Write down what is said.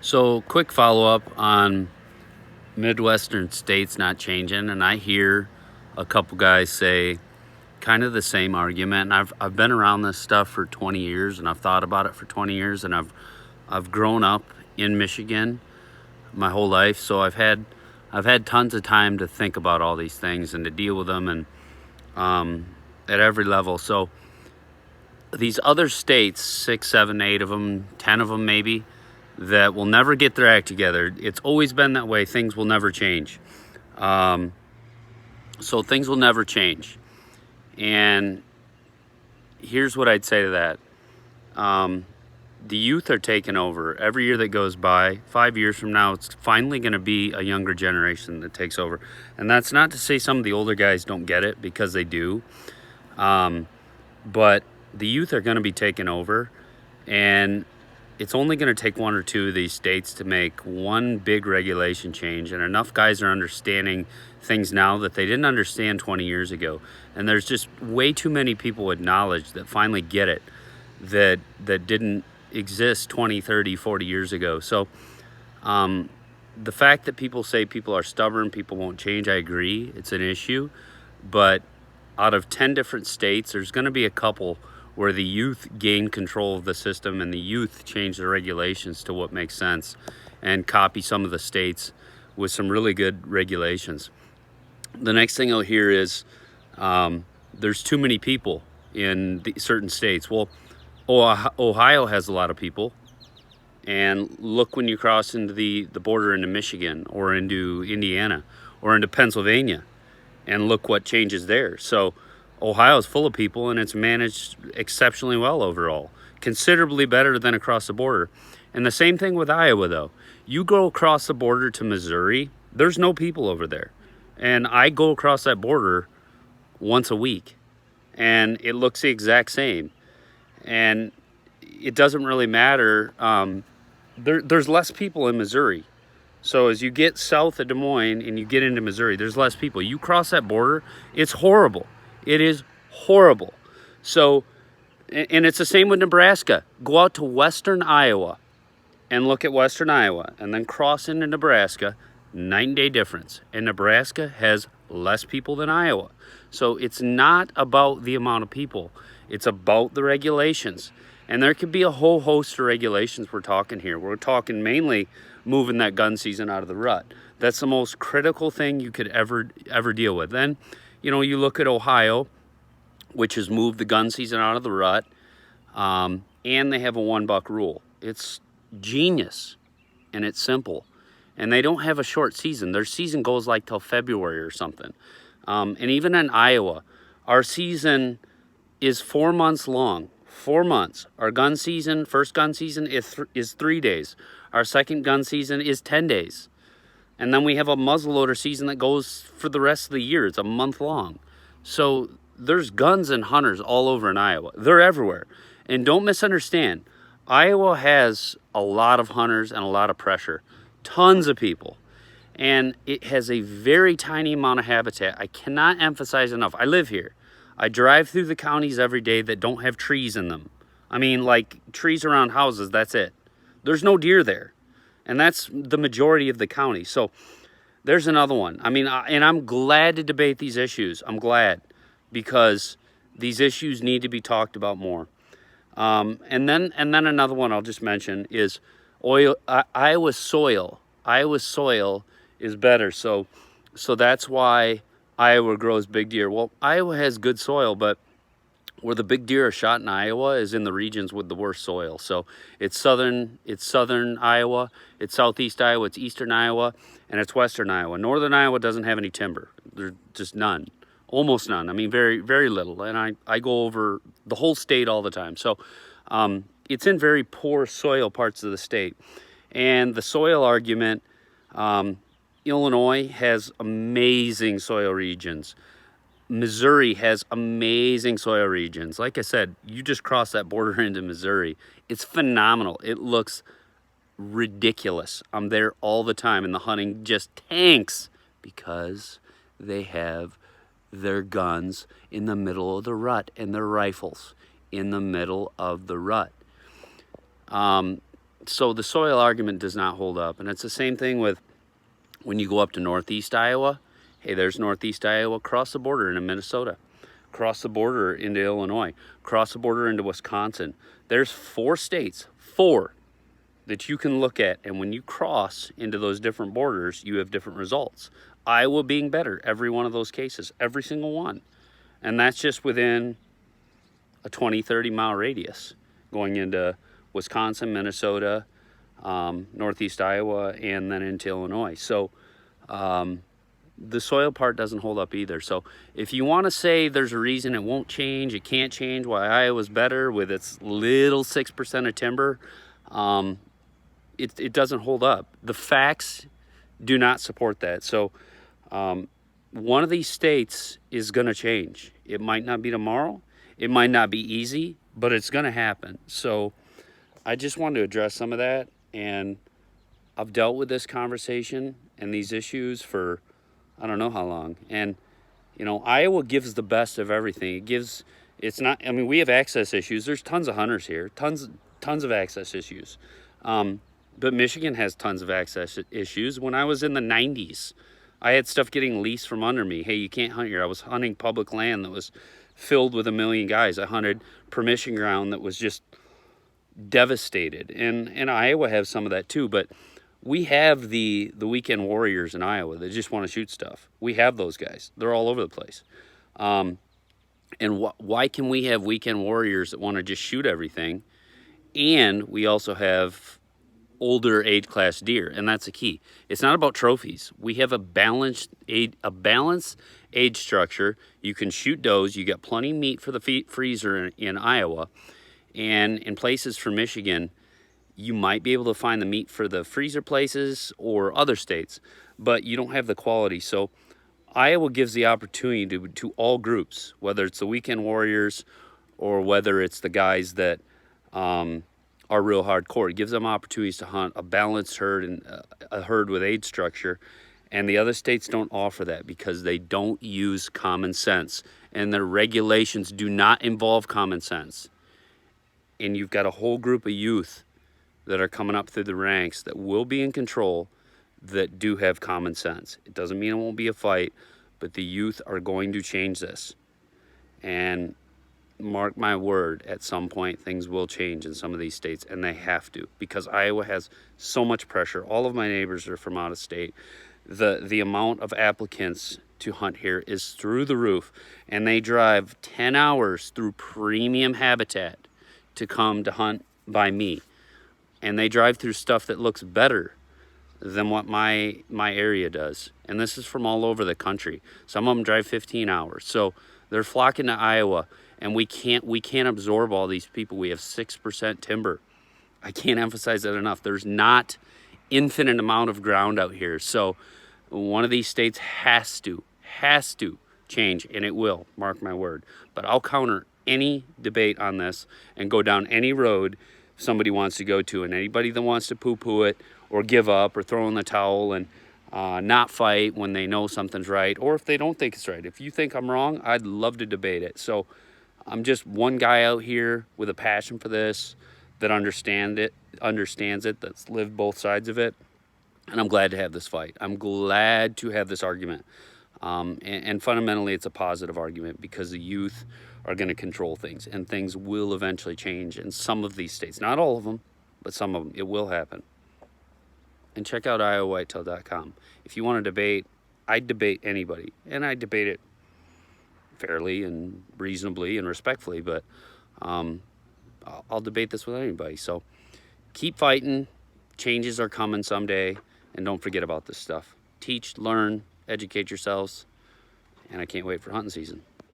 So, quick follow-up on Midwestern states not changing, and I hear a couple guys say kind of the same argument. And I've been around this stuff for 20 years, and I've thought about it for 20 years, and I've grown up in Michigan my whole life, so I've had tons of time to think about all these things and to deal with them, and at every level. So these other states, 6, 7, 8 of them, 10 of them maybe, that will never get their act together. It's always been that way. Things will never change. So things will never change. And here's what I'd say to that. The youth are taking over. Every year that goes by, 5 years from now, it's finally going to be a younger generation that takes over. And that's not to say some of the older guys don't get it, because they do. But the youth are going to be taking over. And it's only going to take one or two of these states to make one big regulation change. And enough guys are understanding things now that they didn't understand 20 years ago. And there's just way too many people with knowledge that finally get it, that didn't exist 20, 30, 40 years ago. So the fact that people say people are stubborn, people won't change, I agree. It's an issue. But out of 10 different states, there's going to be a couple where the youth gain control of the system and the youth change the regulations to what makes sense and copy some of the states with some really good regulations. The next thing I'll hear is there's too many people in certain states. Well, Ohio has a lot of people, and look when you cross into the border into Michigan or into Indiana or into Pennsylvania, and look what changes there. So Ohio's full of people, and it's managed exceptionally well overall, considerably better than across the border. And the same thing with Iowa, though. You go across the border to Missouri, there's no people over there. And I go across that border once a week, and it looks the exact same. And it doesn't really matter. There's less people in Missouri. So as you get south of Des Moines and you get into Missouri, there's less people. You cross that border, it's horrible. It is horrible. So, and it's the same with Nebraska. Go out to western Iowa and look at western Iowa, and then cross into Nebraska, 9-day difference. And Nebraska has less people than Iowa. So it's not about the amount of people. It's about the regulations. And there could be a whole host of regulations we're talking here. We're talking mainly moving that gun season out of the rut. That's the most critical thing you could ever deal with. Then, you look at Ohio, which has moved the gun season out of the rut, and they have a $1 rule. It's genius, and it's simple. And they don't have a short season. Their season goes like till February or something. And even in Iowa, our season is 4 months long. 4 months. Our gun season, first gun season is 3 days. Our second gun season is 10 days. And then we have a muzzleloader season that goes for the rest of the year. It's a month long. So there's guns and hunters all over in Iowa. They're everywhere. And don't misunderstand. Iowa has a lot of hunters and a lot of pressure. Tons of people. And it has a very tiny amount of habitat. I cannot emphasize enough. I live here. I drive through the counties every day that don't have trees in them. I mean, like trees around houses, that's it. There's no deer there. And that's the majority of the county. So there's another one. I mean, and I'm glad to debate these issues. I'm glad, because these issues need to be talked about more. And then another one I'll just mention is Iowa soil. Iowa soil is better. So that's why Iowa grows big deer. Well, Iowa has good soil, but where the big deer are shot in Iowa is in the regions with the worst soil. So it's southern Iowa, it's southeast Iowa, it's eastern Iowa, and it's western Iowa. Northern Iowa doesn't have any timber. There's just none, almost none. I mean, very, very little. And I go over the whole state all the time. So it's in very poor soil parts of the state. And the soil argument, Illinois has amazing soil regions. Missouri has amazing soil regions. Like I said, you just cross that border into Missouri. It's phenomenal. It looks ridiculous. I'm there all the time, and the hunting just tanks because they have their guns in the middle of the rut and their rifles in the middle of the rut. So the soil argument does not hold up. And it's the same thing with when you go up to northeast Iowa. Hey, there's northeast Iowa, cross the border into Minnesota, cross the border into Illinois, cross the border into Wisconsin. There's 4 states, 4, that you can look at, and when you cross into those different borders, you have different results. Iowa being better, every one of those cases, every single one. And that's just within a 20, 30 mile radius going into Wisconsin, Minnesota, northeast Iowa, and then into Illinois. So the soil part doesn't hold up either. So if you want to say there's a reason it won't change, it can't change, why Iowa's better with its little 6% of timber, it doesn't hold up. The facts do not support that. So one of these states is going to change. It might not be tomorrow. It might not be easy, but it's going to happen. So I just wanted to address some of that. And I've dealt with this conversation and these issues for I don't know how long. And, you know, Iowa gives the best of everything. It's not, I mean, we have access issues. There's tons of hunters here, tons of access issues. But Michigan has tons of access issues. When I was in the 90s, I had stuff getting leased from under me. Hey, you can't hunt here. I was hunting public land that was filled with a million guys. I hunted permission ground that was just devastated. And Iowa has some of that too, but we have the weekend warriors in Iowa that just want to shoot stuff. We have those guys. They're all over the place. And why can we have weekend warriors that want to just shoot everything? And we also have older age class deer, and that's the key. It's not about trophies. We have a balanced age structure. You can shoot does. You got plenty of meat for the freezer in Iowa, and in places for Michigan, you might be able to find the meat for the freezer places or other states, but you don't have the quality. So Iowa gives the opportunity to all groups, whether it's the weekend warriors or whether it's the guys that are real hardcore. It gives them opportunities to hunt a balanced herd and a herd with age structure. And the other states don't offer that because they don't use common sense, and their regulations do not involve common sense. And you've got a whole group of youth that are coming up through the ranks that will be in control that do have common sense. It doesn't mean it won't be a fight, but the youth are going to change this. And mark my word, at some point things will change in some of these states, and they have to, because Iowa has so much pressure. All of my neighbors are from out of state. The amount of applicants to hunt here is through the roof, and they drive 10 hours through premium habitat to come to hunt by me. And they drive through stuff that looks better than what my area does. And this is from all over the country. Some of them drive 15 hours. So they're flocking to Iowa, and we can't absorb all these people. We have 6% timber. I can't emphasize that enough. There's not infinite amount of ground out here. So one of these states has to change, and it will, mark my word. But I'll counter any debate on this and go down any road somebody wants to go to, and anybody that wants to poo-poo it or give up or throw in the towel and not fight when they know something's right, or if they don't think it's right. If you think I'm wrong, I'd love to debate it. So I'm just one guy out here with a passion for this, that understands it, that's lived both sides of it, and I'm glad to have this fight. I'm glad to have this argument. And fundamentally, it's a positive argument because the youth are going to control things, and things will eventually change in some of these states. Not all of them, but some of them. It will happen. And check out Iowawhitetail.com. If you want to debate, I'd debate anybody, and I'd debate it fairly and reasonably and respectfully, but I'll debate this with anybody. So keep fighting. Changes are coming someday, and don't forget about this stuff. Teach, learn, educate yourselves, and I can't wait for hunting season.